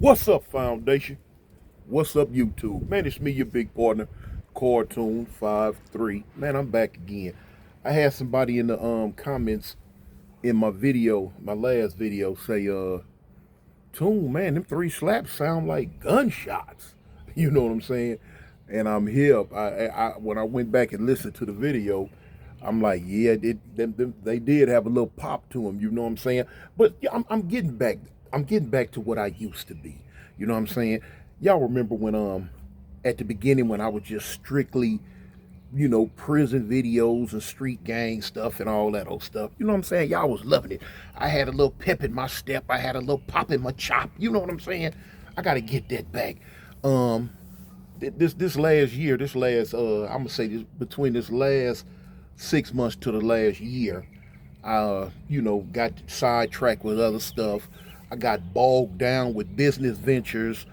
What's up, Foundation? What's up, YouTube? Man, it's me, your big partner, Cartoon 53. Man, I'm back again. I had somebody in the comments in my video, my last video, say, Toon, man, them three slaps sound like gunshots. You know what I'm saying? And I'm here. When I went back and listened to the video, I'm like, yeah, they did have a little pop to them. You know what I'm saying? But yeah, I'm getting back. I'm getting back to what I used to be. You know what I'm saying? Y'all remember when at the beginning when I was just strictly, prison videos and street gang stuff and all that old stuff. You know what I'm saying? Y'all was loving it. I had a little pep in my step. I had a little pop in my chop. You know what I'm saying? I got to get that back. Um, this last year, I'm gonna say this between this last 6 months to the last year, got sidetracked with other stuff. I got bogged down with business ventures,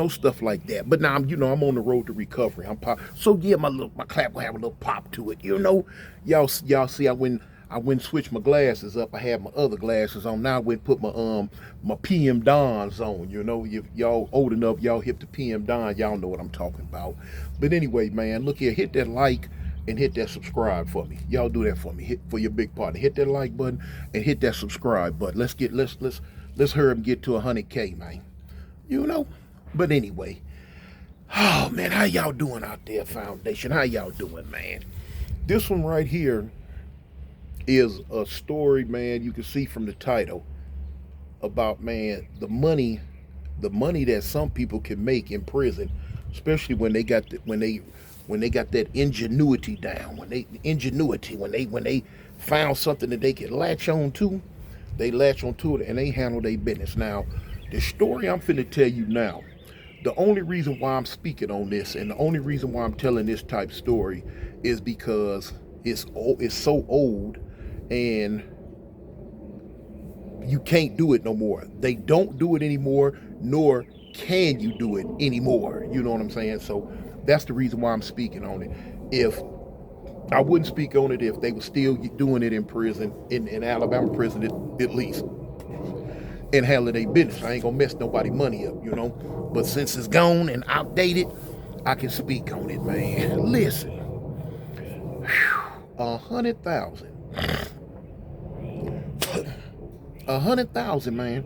stuff like that. But now I'm on the road to recovery. So yeah, my clap will have a little pop to it. Y'all see I went and switched my glasses up. I had my other glasses on. Now I went and put my PM Dons on. If y'all old enough, y'all hip to PM Don, y'all know what I'm talking about. But anyway, man, look here, hit that like and hit that subscribe for me. Y'all do that for me. Hit for your big partner. Hit that like button and hit that subscribe button. Let's hurry up and get to 100K, man. But anyway, oh man, how y'all doing out there, Foundation? How y'all doing, man? This one right here is a story, man. You can see from the title about, man, the money that some people can make in prison, especially when they got that ingenuity down. When they found something that they can latch on to, they latch on to it and they handle their business. Now, the story I'm finna tell you now, the only reason why I'm speaking on this and the only reason why I'm telling this type story is because it's so old and you can't do it no more. They don't do it anymore, nor can you do it anymore. You know what I'm saying? So that's the reason why I'm speaking on it. If I wouldn't speak on it if they were still doing it in prison, in Alabama prison at least, and handling their business. I ain't gonna mess nobody money up. But since it's gone and outdated, I can speak on it, man. Listen, 100,000. 100,000, man.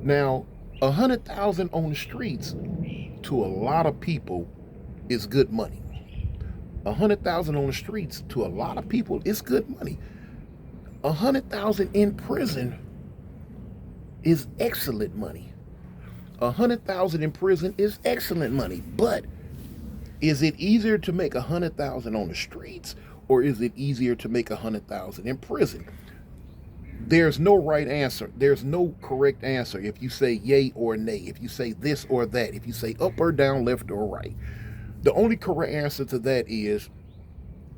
Now, 100,000 on the streets to a lot of people is good money. 100,000 on the streets to a lot of people is good money. 100,000 in prison is excellent money. 100,000 in prison is excellent money. But is it easier to make 100,000 on the streets, or is it easier to make 100,000 in prison? There's no right answer. There's no correct answer if you say yay or nay, if you say this or that, if you say up or down, left or right. The only correct answer to that is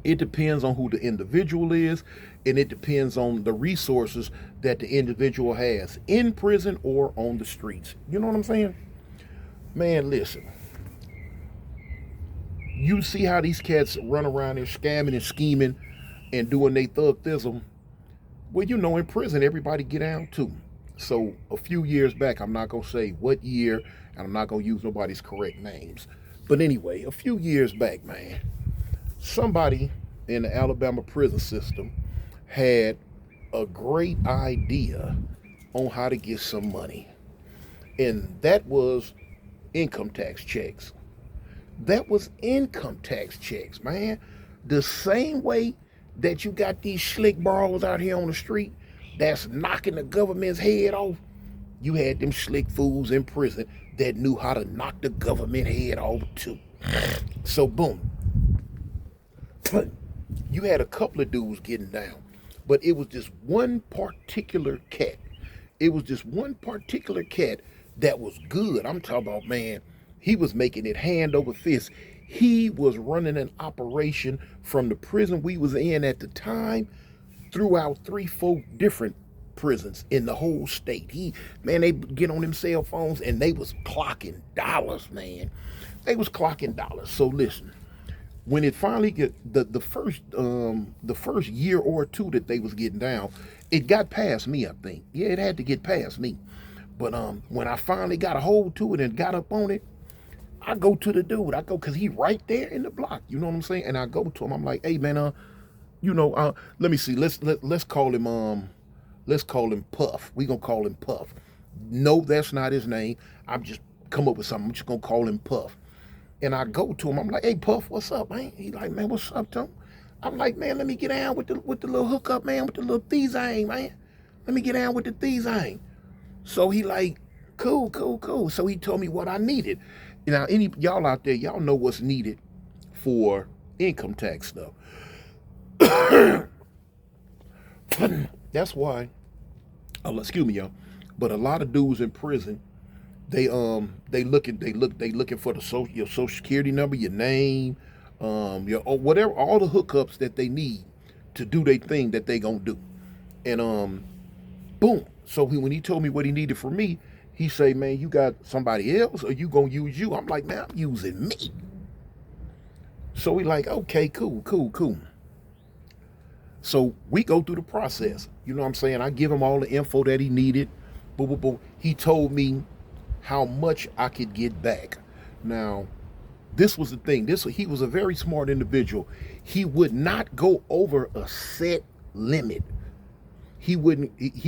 it depends on who the individual is, and it depends on the resources that the individual has in prison or on the streets. You know what I'm saying? Man, listen. You see how these cats run around there scamming and scheming and doing their thug-thism. Well, in prison, everybody get down too. So a few years back, I'm not going to say what year, and I'm not going to use nobody's correct names. But anyway, a few years back, man, somebody in the Alabama prison system had a great idea on how to get some money. And that was income tax checks. That was income tax checks, man. The same way that you got these slick brawlers out here on the street that's knocking the government's head off, you had them slick fools in prison that knew how to knock the government head off too. So boom, you had a couple of dudes getting down, but it was just one particular cat. It was just one particular cat that was good. I'm talking about, man, he was making it hand over fist. He was running an operation from the prison we was in at the time throughout 3-4 different prisons in the whole state. They get on them cell phones and they was clocking dollars, man. They was clocking dollars. So listen, when it finally get the first year or two that they was getting down, it got past me, I think. Yeah, it had to get past me. But when I finally got a hold to it and got up on it, I go to the dude. I go because he right there in the block. You know what I'm saying? And I go to him. I'm like, hey man, let me see. Let's call him let's call him Puff. We gonna call him Puff. No, that's not his name. I'm just come up with something. I'm just gonna call him Puff. And I go to him. I'm like, hey Puff, what's up, man? He like, man, what's up, Tom? I'm like, man, let me get down with the little hookup, man, with the little thing, man. Let me get down with the thing. So he like, cool. So he told me what I needed. Now, any y'all out there, y'all know what's needed for income tax stuff. That's why, excuse me, y'all. But a lot of dudes in prison, they looking for your social security number, your name, your or whatever, all the hookups that they need to do their thing that they gonna do. And boom. So when he told me what he needed from me, he say, man, you got somebody else or you gonna use you? I'm like, man, I'm using me. So he like, okay, cool. So we go through the process. You know what I'm saying? I give him all the info that he needed. Boom. He told me how much I could get back. Now, this was the thing. He was a very smart individual. He would not go over a set limit. He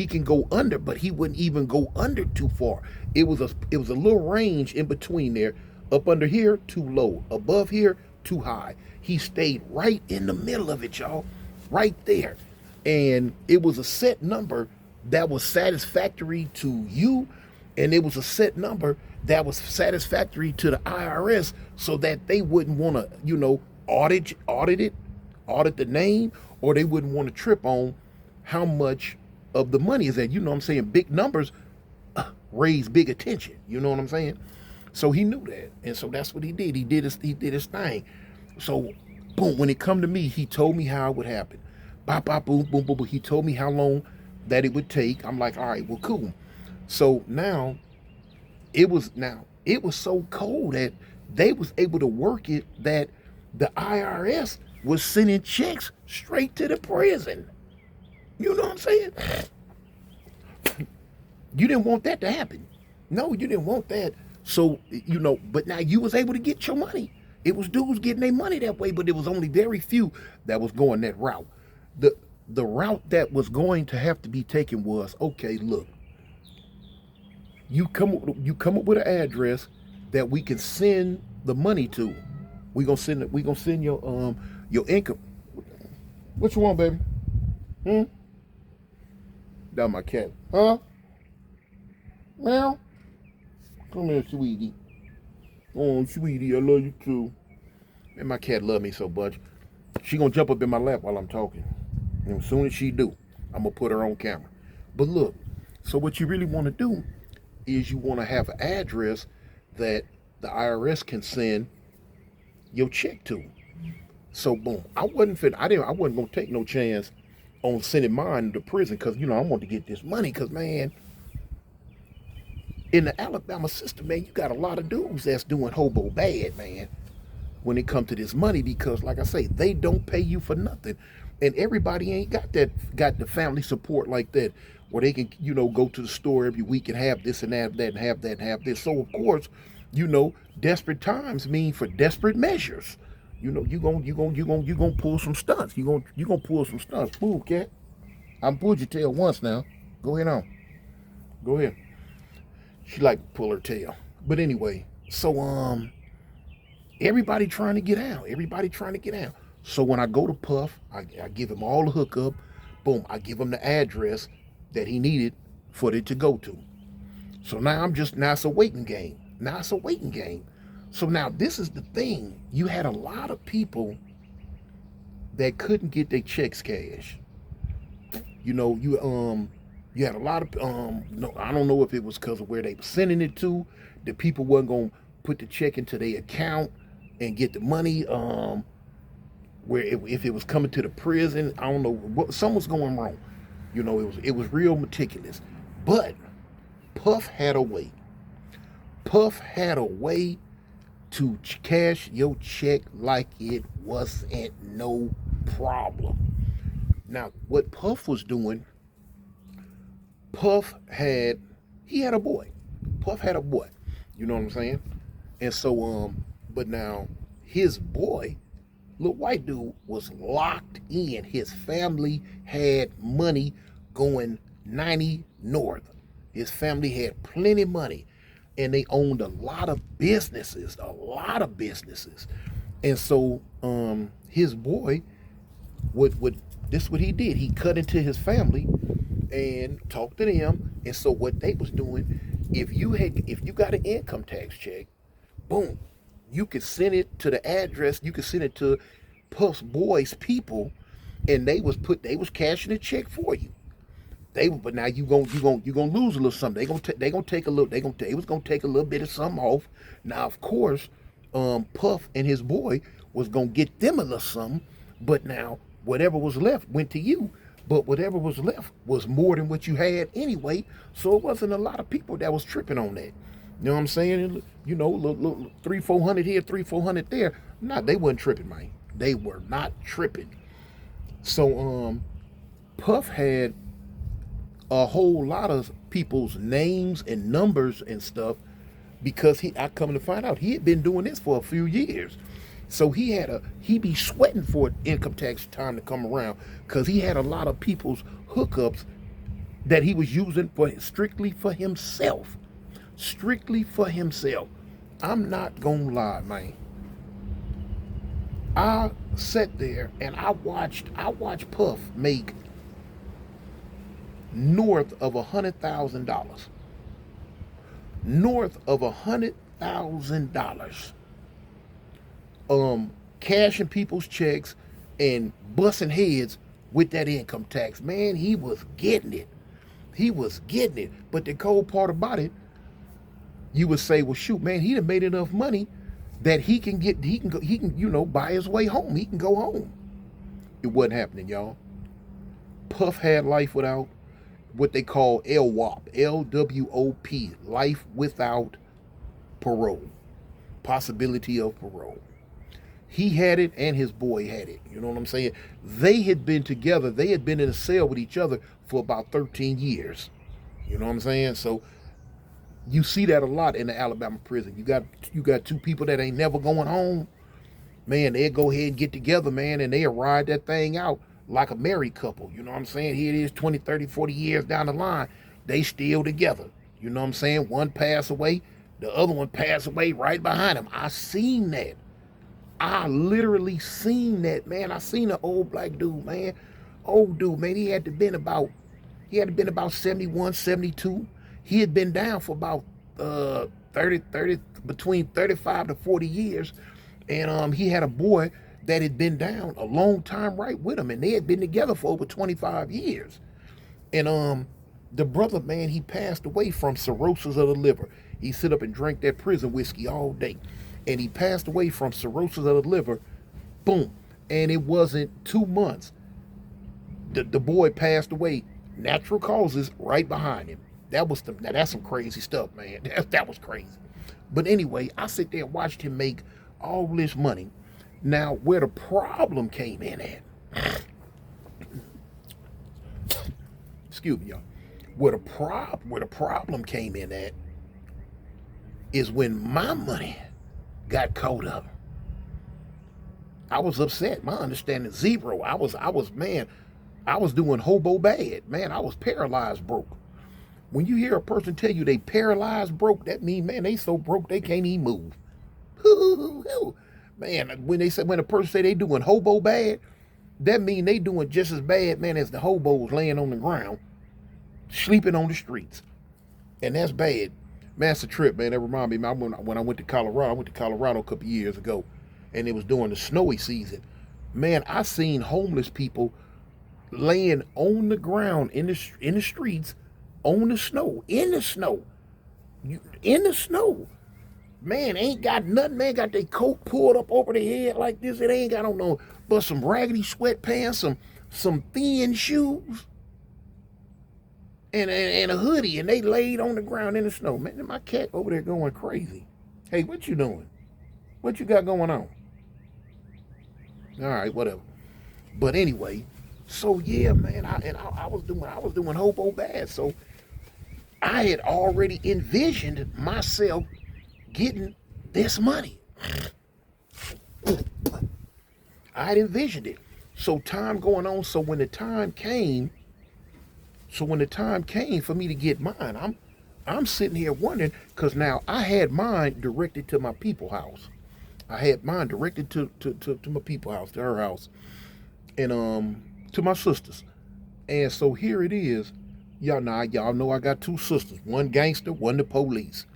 can go under, but he wouldn't even go under too far. It was a little range in between there. Up under here, too low. Above here, too high. He stayed right in the middle of it, y'all. Right there. And it was a set number that was satisfactory to you, and it was a set number that was satisfactory to the IRS so that they wouldn't want to, audit the name, or they wouldn't want to trip on how much of the money is that. You know what I'm saying? Big numbers raise big attention. You know what I'm saying? So he knew that. And so that's what he did. He did his thing. So boom, when it come to me, he told me how it would happen. Bop, bop, boom. He told me how long that it would take. I'm like, all right, well, cool. So now it was so cold that they was able to work it that the IRS was sending checks straight to the prison. You know what I'm saying? You didn't want that to happen. No, you didn't want that. So, but now you was able to get your money. It was dudes getting their money that way, but it was only very few that was going that route. The route that was going to have to be taken was, okay, look, you come up with an address that we can send the money to. We gonna send your income. What you want, baby? That my cat. Huh? Meow. Come here, sweetie. Oh, sweetie, I love you too. And my cat love me so much. She gonna jump up in my lap while I'm talking. And as soon as she do, I'm gonna put her on camera. But look, so what you really want to do is you want to have an address that the IRS can send your check to. So boom, I wasn't gonna take no chance on sending mine to prison because I want to get this money because, man, in the Alabama system, man, you got a lot of dudes that's doing hobo bad, man, when it comes to this money because, like I say, they don't pay you for nothing. And everybody ain't got the family support like that where they can, go to the store every week and have this and have that and have that and have this. So, of course, desperate times mean for desperate measures. You gonna pull some stunts. You gonna pull some stunts. Move, cat. I pulled your tail once now. Go ahead on. Go ahead. She like to pull her tail. But anyway, so everybody trying to get out. So when I go to Puff, I give him all the hookup. Boom, I give him the address that he needed for it to go to. So now it's a waiting game. So now this is the thing. You had a lot of people that couldn't get their checks cashed. You had a lot of I don't know if it was because of where they were sending it to. The people wasn't gonna put the check into their account and get the money. Where if it was coming to the prison, I don't know something's going wrong. It was real meticulous. But Puff had a way. To cash your check like it wasn't no problem. Now, what Puff was doing, Puff had He had a boy. Puff had a boy. You know what I'm saying? And so, but now his boy, little white dude, was locked in. His family had money going 90 north. His family had plenty of money, and they owned a lot of businesses, a lot of businesses. And so, his boy would this what he did. He cut into his family and talked to them. And so what they was doing, if you got an income tax check, boom, you could send it to the address. You could send it to Puff's boys people, and they was cashing a check for you. But now you gonna lose a little something. They gonna take a little. They was gonna take a little bit of something off. Now of course, Puff and his boy was gonna get them a little something. But now whatever was left went to you. But whatever was left was more than what you had anyway. So it wasn't a lot of people that was tripping on that. You know what I'm saying? You know, look, 300-400 here, 300-400 there. Nah, they wasn't tripping, man. They were not tripping. So Puff had a whole lot of people's names and numbers and stuff because I come to find out he had been doing this for a few years. So he be sweating for income tax time to come around because he had a lot of people's hookups that he was using for strictly for himself. Strictly for himself. I'm not gonna lie, man. I sat there and I watched Puff make north of $100,000. North of $100,000. Cashing people's checks and busting heads with that income tax. Man, he was getting it. He was getting it. But the cold part about it, you would say, well, shoot, man, he done made enough money that he can buy his way home. He can go home. It wasn't happening, y'all. Puff had life without what they call LWOP, LWOP, life without parole, possibility of parole. He had it and his boy had it. You know what I'm saying? They had been together. They had been in a cell with each other for about 13 years. You know what I'm saying? So you see that a lot in the Alabama prison. You got two people that ain't never going home. Man, they'll go ahead and get together, man, and they'll ride that thing out like a married couple. You know what I'm saying? Here it is 20, 30, 40 years down the line. They still together. You know what I'm saying? One pass away, the other one pass away right behind him. I seen that. I literally seen that, man. I seen an old black dude, man. Old dude, man. He had to been about 71, 72. He had been down for about 30, between 35 to 40 years. And he had a boy that had been down a long time right with him. And they had been together for over 25 years. And the brother, man, he passed away from cirrhosis of the liver. He sit up and drank that prison whiskey all day. And he passed away from cirrhosis of the liver. Boom. And it wasn't 2 months. The boy passed away. Natural causes right behind him. That's some crazy stuff, man. That was crazy. But anyway, I sit there and watched him make all this money. Now, where the problem came in at, excuse me, y'all. Where the problem came in at is when my money got caught up. I was upset. My understanding zero. I was doing hobo bad. Man, I was paralyzed broke. When you hear a person tell you they paralyzed broke, that means, man, they so broke they can't even move. Man, when a person say they doing hobo bad, that mean they doing just as bad, man, as the hobos laying on the ground, sleeping on the streets. And that's bad. Man, that's a trip, man. That reminded me, when I went to Colorado, a couple years ago, and it was during the snowy season. Man, I seen homeless people laying on the ground in the streets, on the snow, in the snow. Man, ain't got nothing, man. Got their coat pulled up over their head like this. It ain't got on no, but some raggedy sweatpants, some thin shoes, and a hoodie, and they laid on the ground in the snow. Man, my cat over there going crazy. Hey, what you doing? What you got going on? All right, whatever. But anyway, so yeah, man, I was doing hobo bad. So I had already envisioned myself getting this money. I had envisioned it. So time going on. So when the time came for me to get mine, I'm sitting here wondering, because now I had mine directed to my people house. I had mine directed to my people house, to her house, and to my sisters. And so here it is. Y'all know I got two sisters. One gangster, one the police.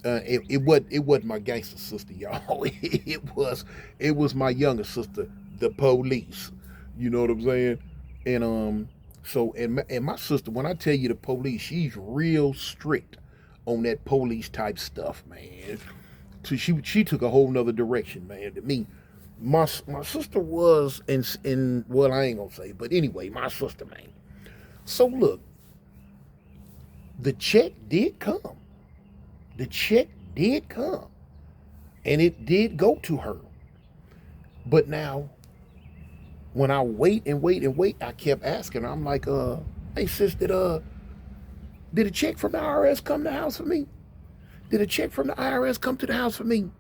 It wasn't my gangster sister, y'all. It was my younger sister, the police. You know what I'm saying? And my sister, when I tell you the police, she's real strict on that police type stuff, man. So she took a whole nother direction, man. To me, my sister was in well, I ain't gonna say, but anyway, my sister, man. So look, the check did come. The check did come, and it did go to her. But now, when I wait and wait and wait, I kept asking her. I'm like, hey sis, did a check from the IRS come to the house for me? Did a check from the IRS come to the house for me?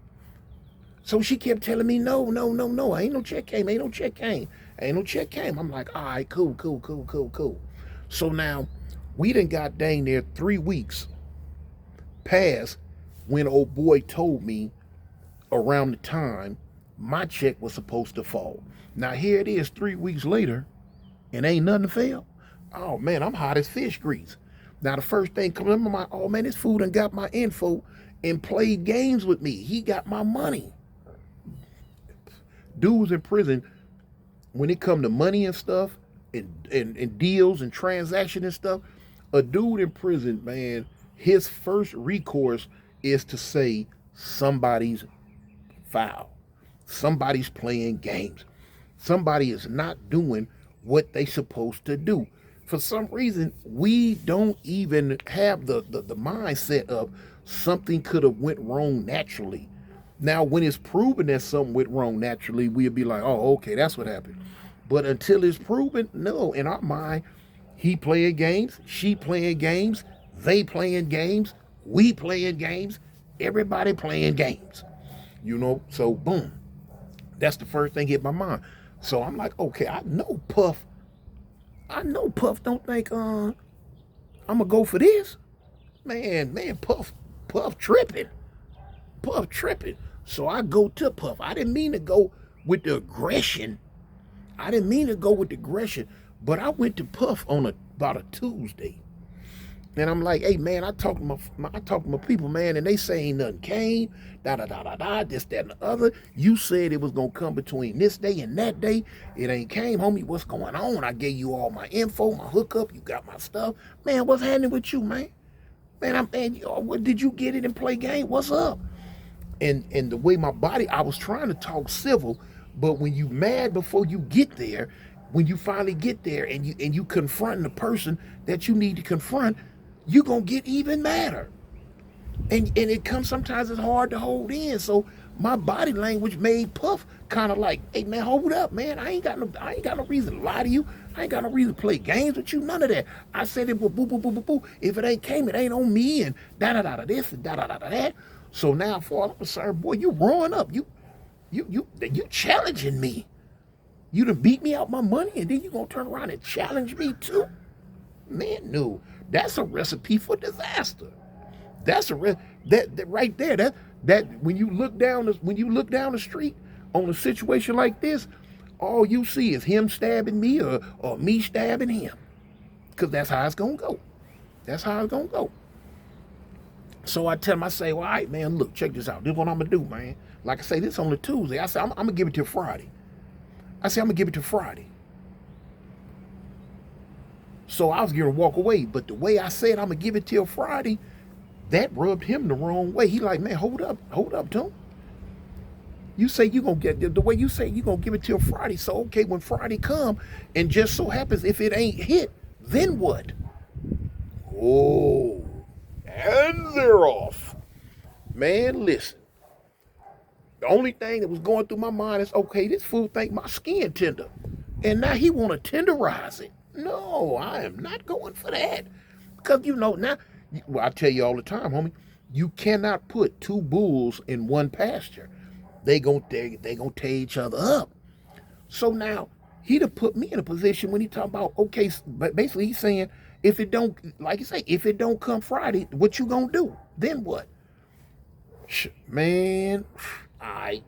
So she kept telling me, no, no, no, no, ain't no check came, ain't no check came, ain't no check came. I'm like, all right, cool, cool, cool, cool, cool. So now, we done got dang near 3 weeks past when old boy told me around the time my check was supposed to fall. Now here it is 3 weeks later, and ain't nothing fell. Oh man, I'm hot as fish grease. Now the first thing comes in my mind, oh man, this fool done got my info and played games with me. He got my money. Dudes in prison, when it come to money and stuff, and deals and transactions and stuff, a dude in prison, man, his first recourse is to say somebody's foul. Somebody's playing games. Somebody is not doing what they supposed to do. For some reason, we don't even have the mindset of something could have went wrong naturally. Now, when it's proven that something went wrong naturally, we'll be like, oh, okay, that's what happened. But until it's proven, no, in our mind, he playing games, she playing games, they playing games, we playing games, everybody playing games. You know, so boom. That's the first thing hit my mind. So I'm like, okay, I know Puff don't think I'm gonna go for this. Man, Puff tripping. Puff tripping. So I go to Puff. I didn't mean to go with the aggression. But I went to Puff on about a Tuesday. And I'm like, hey man, I talked to my people, man, and they say ain't nothing came, this, that, and the other. You said it was gonna come between this day and that day. It ain't came, homie. What's going on? I gave you all my info, my hookup, you got my stuff. Man, what's happening with you, man? Man, did you get it and play game? What's up? And the way my body, I was trying to talk civil, but when you mad before you get there, when you finally get there and you confront the person that you need to confront, you gonna get even madder. And it comes, sometimes it's hard to hold in. So my body language made Puff kind of like, hey man, hold up, man. I ain't got no reason to lie to you. I ain't got no reason to play games with you. None of that. I said it was boo boo boo boo boo. If it ain't came, it ain't on me, and da da da da this and da da da da that. So now, for all I'm concerned, boy, you growing up. You challenging me. You done beat me out my money, and then you gonna turn around and challenge me too? Man, no. That's a recipe for disaster. That's that right there. That when you look down the street on a situation like this, all you see is him stabbing me or me stabbing him. Because that's how it's gonna go. That's how it's gonna go. So I tell him, I say, well, all right, man, look, check this out. This is what I'm gonna do, man. Like I say, this on a Tuesday. I say, I'm gonna give it till Friday. So I was going to walk away, but the way I said I'm gonna give it till Friday, that rubbed him the wrong way. He like, man, hold up, Tom. You say you gonna get the way you say you gonna give it till Friday. So okay, when Friday come, and just so happens if it ain't hit, then what? Oh, and they're off. Man, listen. The only thing that was going through my mind is, okay, this fool think my skin tender, and now he want to tenderize it. No, I am not going for that. Because, now Well, I tell you all the time, homie, you cannot put two bulls in one pasture. They gonna tear each other up. So now he'd have put me in a position when he talking about, okay, but basically he's saying, if it don't, like you say, if it don't come Friday, what you gonna do? Then what? Man, I'm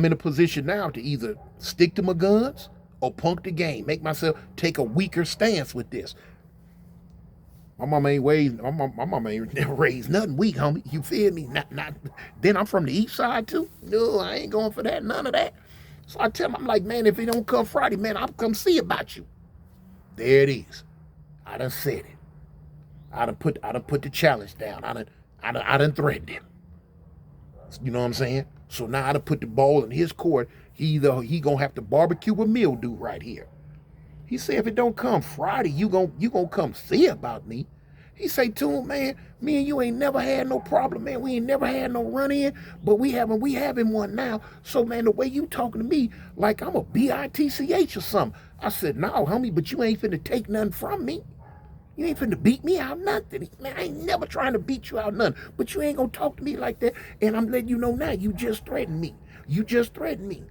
in a position now to either stick to my guns or punk the game, make myself take a weaker stance with this. My mama ain't raised. My mama ain't never raised nothing weak, homie. You feel me? Not. Then I'm from the east side too. No, I ain't going for that. None of that. So I tell him, I'm like, man, if it don't come Friday, man, I'll come see about you. There it is. I done said it. I done put the challenge down. I done threatened him. You know what I'm saying? So now I done put the ball in his court. He gonna have to barbecue with mildew right here. He said, if it don't come Friday, you gonna come see about me. He say to him, man, me and you ain't never had no problem, man. We ain't never had no run in, but we having one now. So man, the way you talking to me, like I'm a bitch or something. I said, no, homie, but you ain't finna take nothing from me. You ain't finna beat me out nothing. Man, I ain't never trying to beat you out nothing. But you ain't gonna talk to me like that. And I'm letting you know now, you just threatened me. You just threatened me.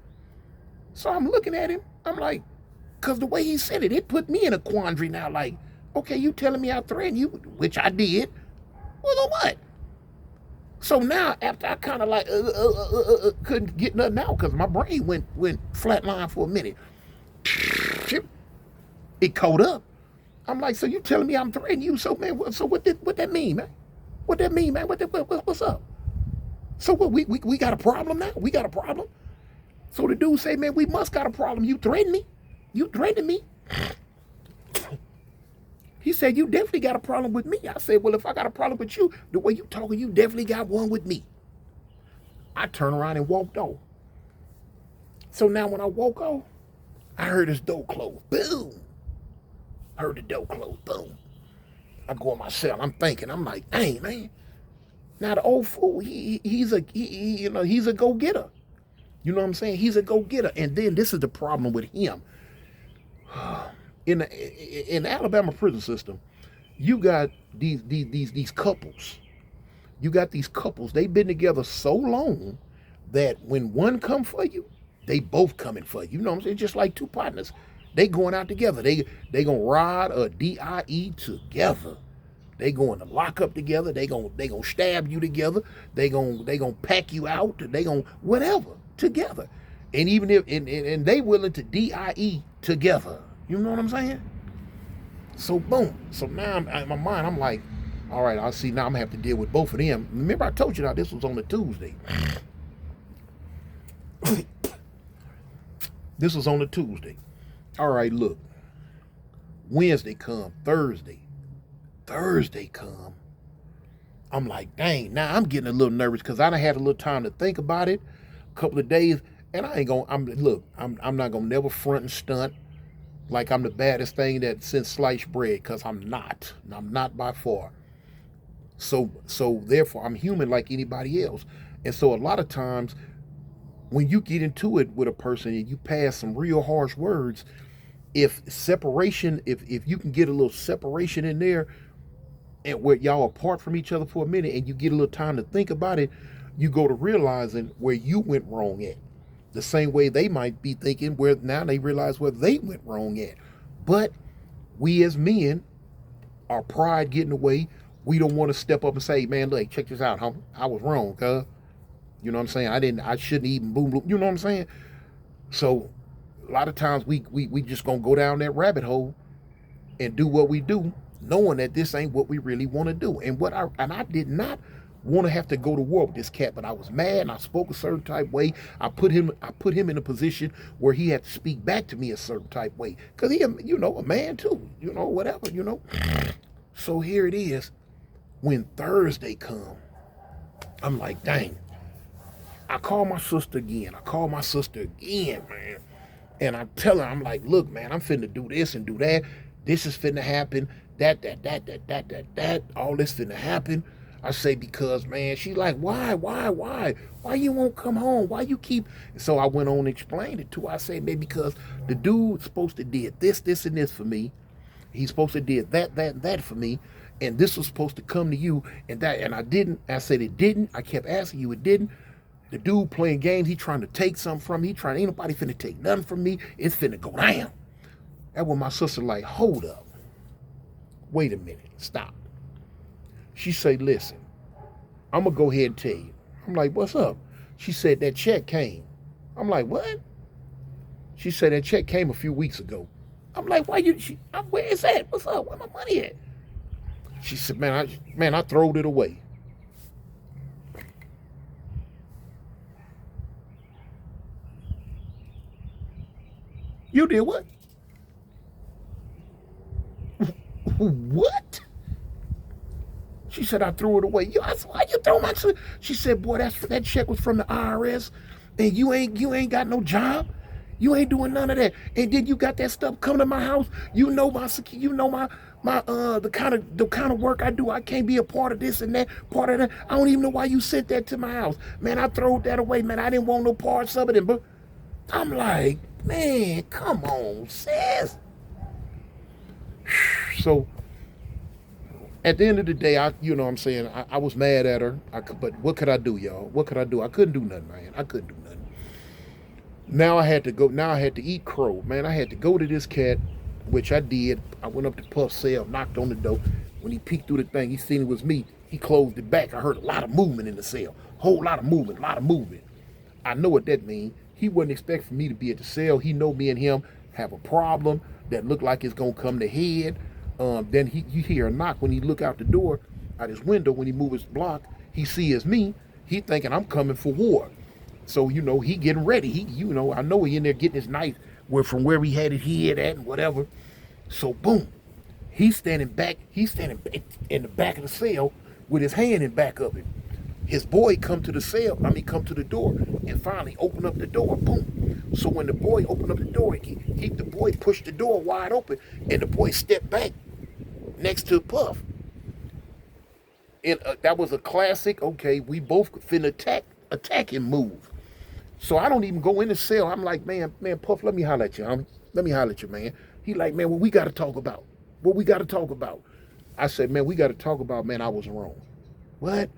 So I'm looking at him. I'm like, because the way he said it, it put me in a quandary now. Like, okay, you telling me I threatened you, which I did. Well, what? So now, after I kind of like couldn't get nothing out because my brain went flatline for a minute. It caught up. I'm like, so you telling me I'm threatening you? So man, so what that mean, man? What that mean, man? What's up? So what? We got a problem now? We got a problem? So the dude say, man, we must got a problem. You threatened me. You threatened me. He said, you definitely got a problem with me. I said, well, if I got a problem with you, the way you talking, you definitely got one with me. I turned around and walked off. So now when I woke off, I heard his door close. Boom. Heard the door close. Boom. I go in my cell. I'm thinking. I'm like, dang, man. Now the old fool, he's a go-getter. You know what I'm saying? He's a go-getter. And then this is the problem with him. In the Alabama prison system, you got these couples. You got these couples. They've been together so long that when one come for you, they both coming for you. You know what I'm saying? Just like two partners. They going out together. They gonna ride a DIE together. They going to lock up together. They gonna stab you together. They gonna pack you out. They gonna whatever together. And even if and they willing to DIE together. You know what I'm saying? So boom. So now in my mind, I'm like, all right, I see now I'm gonna have to deal with both of them. Remember I told you now this was on a Tuesday. This was on a Tuesday. All right, look. Wednesday come, Thursday come. I'm like, dang, now I'm getting a little nervous because I done had a little time to think about it, a couple of days, and I ain't gonna, I'm not gonna never front and stunt like I'm the baddest thing that since sliced bread, because I'm not by far. So therefore I'm human like anybody else. And so a lot of times when you get into it with a person and you pass some real harsh words, if you can get a little separation in there and where y'all apart from each other for a minute and you get a little time to think about it, you go to realizing where you went wrong at. The same way they might be thinking where now they realize where they went wrong at. But we as men, our pride getting away, we don't want to step up and say, man, look, check this out, homie. I was wrong, cuz. You know what I'm saying? I shouldn't even boom. You know what I'm saying? So a lot of times we just gonna go down that rabbit hole and do what we do, knowing that this ain't what we really want to do. And I did not want to have to go to war with this cat, but I was mad and I spoke a certain type way. I put him in a position where he had to speak back to me a certain type way. Cause he, a man too, whatever. So here it is. When Thursday come, I'm like, dang. I call my sister again, man. And I tell her, I'm like, look, man, I'm finna do this and do that. This is finna happen. That. All this finna happen. I say, because, man, she's like, why? Why you won't come home? Why you keep? So I went on and explained it to her. I say, baby, because the dude's supposed to did this, and this for me. He's supposed to did that, that, and that for me. And this was supposed to come to you and that. And I didn't. I said it didn't. I kept asking you, it didn't. The dude playing games, he trying to take something from me. Ain't nobody finna take nothing from me. It's finna go down. That when my sister like, hold up. Wait a minute. Stop. She say, listen, I'm gonna go ahead and tell you. I'm like, what's up? She said that check came. I'm like, what? She said that check came a few weeks ago. I'm like, why you? Where is that? What's up? Where my money at? She said, man, I throwed it away. You did what? What? She said, I threw it away. I said, why you throw my check? She said, boy, that check was from the IRS, and you ain't got no job. You ain't doing none of that. And then you got that stuff coming to my house. You know the kind of work I do. I can't be a part of this and that, part of that. I don't even know why you sent that to my house. Man, I throwed that away, man. I didn't want no parts of it. But I'm like, man, come on, sis. So at the end of the day, I was mad at her. But what could I do, y'all? What could I do? I couldn't do nothing, man. I couldn't do nothing. Now I had to go. Now I had to eat crow, man. I had to go to this cat, which I did. I went up to Puff's cell, knocked on the door. When he peeked through the thing, he seen it was me. He closed it back. I heard a lot of movement in the cell. Whole lot of movement, I know what that means. He wasn't expecting me to be at the cell. He know me and him have a problem that looked like it's gonna come to head. Then you hear a knock when he look out the door, out his window. When he move his block, he see it's me. He thinking I'm coming for war. So, he getting ready. I know he in there getting his knife from where he had it hid at and whatever. So, boom. He's standing in the back of the cell with his hand in back of it. His boy come to the door and finally open up the door. Boom. So when the boy opened up the door, the boy pushed the door wide open and the boy stepped back next to Puff. And that was a classic, okay, we both finna attack and move. So I don't even go in the cell. I'm like, man, Puff, let me holler at you, homie. Let me holler at you, man. He like, man, what we got to talk about? What we got to talk about? I said, man, we got to talk about, man, I was wrong. What?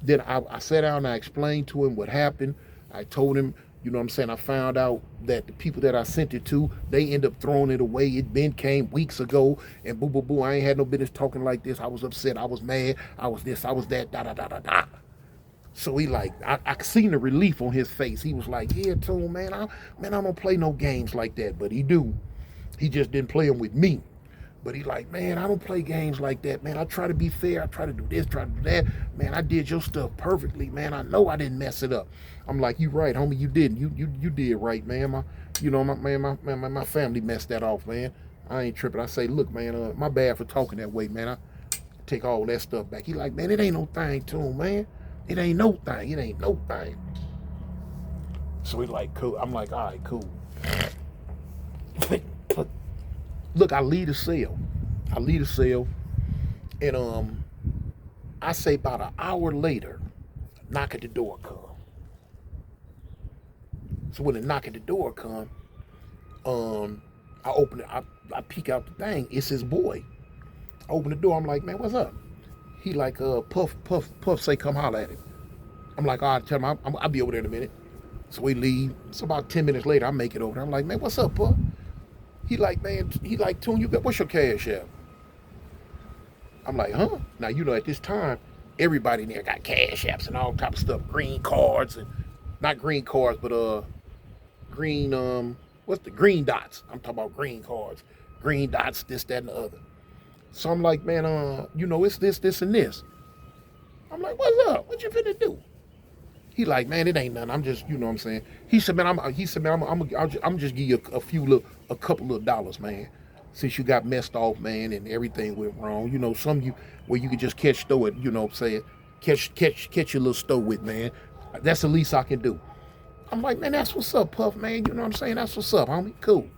Then I sat down and I explained to him what happened. I told him, I found out that the people that I sent it to, they end up throwing it away. It came weeks ago, and boo, boo, boo. I ain't had no business talking like this. I was upset. I was mad. I was this. I was that. Da, da, da, da, da. So he like, I seen the relief on his face. He was like, yeah, Toon, man, I don't play no games like that. But he do. He just didn't play them with me. But he like, man, I don't play games like that, man. I try to be fair. I try to do this, try to do that. Man, I did your stuff perfectly, man. I know I didn't mess it up. I'm like, you right, homie, you didn't. You did right, man. My family messed that off, man. I ain't tripping. I say, look, man, my bad for talking that way, man. I take all that stuff back. He like, man, it ain't no thing to him, man. It ain't no thing. It ain't no thing. So he like, cool. I'm like, all right, cool. But look, I leave the cell. And I say about an hour later, knock at the door come. So when the knock at the door come, I open it. I peek out the thing. It's his boy. I open the door. I'm like, man, what's up? He like, Puff, say come holler at him. I'm like, all right, tell him I'll be over there in a minute. So we leave. So about 10 minutes later, I make it over there. I'm like, man, what's up, Puff? He like, Toon, what's your cash app? I'm like, huh? Now, at this time, everybody in there got cash apps and all type of stuff. Green cards and, not green cards, but green, what's the green dots? I'm talking about green cards. Green dots, this, that, and the other. So I'm like, man, it's this, and this. I'm like, what's up? What you finna do? He like, man, it ain't nothing. I'm just, what I'm saying. He said, man, I'm just give you a couple of dollars, man. Since you got messed off, man, and everything went wrong. Some you where you could just catch stow it, saying, catch your little stow with, man. That's the least I can do. I'm like, man, that's what's up, Puff, man. You know what I'm saying? That's what's up, homie. Cool.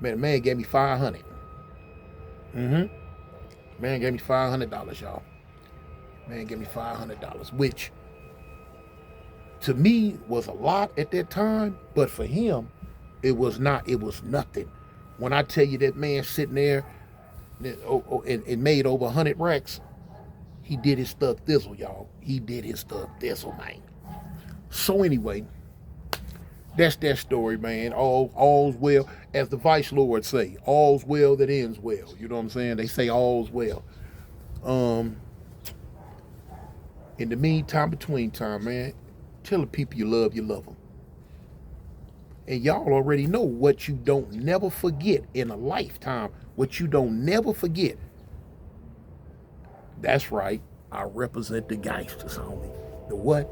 Man, the man gave me $500. Man gave me $500, y'all. Man gave me $500, which to me was a lot at that time, but for him, it was not. It was nothing. When I tell you that man sitting there and made over 100 racks, he did his stuff thistle, y'all. He did his stuff thistle, man. So anyway, that's that story, man. All's well, as the Vice Lord say, all's well that ends well. You know what I'm saying? They say all's well. In the meantime, between time, man, tell the people you love them. And y'all already know what you don't never forget in a lifetime. What you don't never forget. That's right. I represent the gangsters, homie. The what?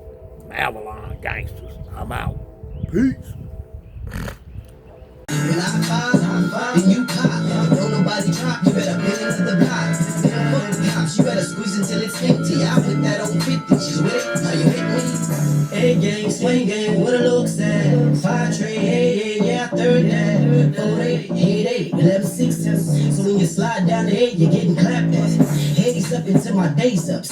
Avalon gangsters. I'm out. Peace. When I fall, then you pop. Don't nobody drop. You better put into the block. Then fuck the cops. You better squeeze until it's empty. I put that on 50. She's with it. Are you with me? Hey gang, swing game. What it looks at? 5 tray. Hey, yeah, third that. 4 8, 8 8, 11 6. So when you slide down the 8, you're getting clapped at. Heads up until my days up.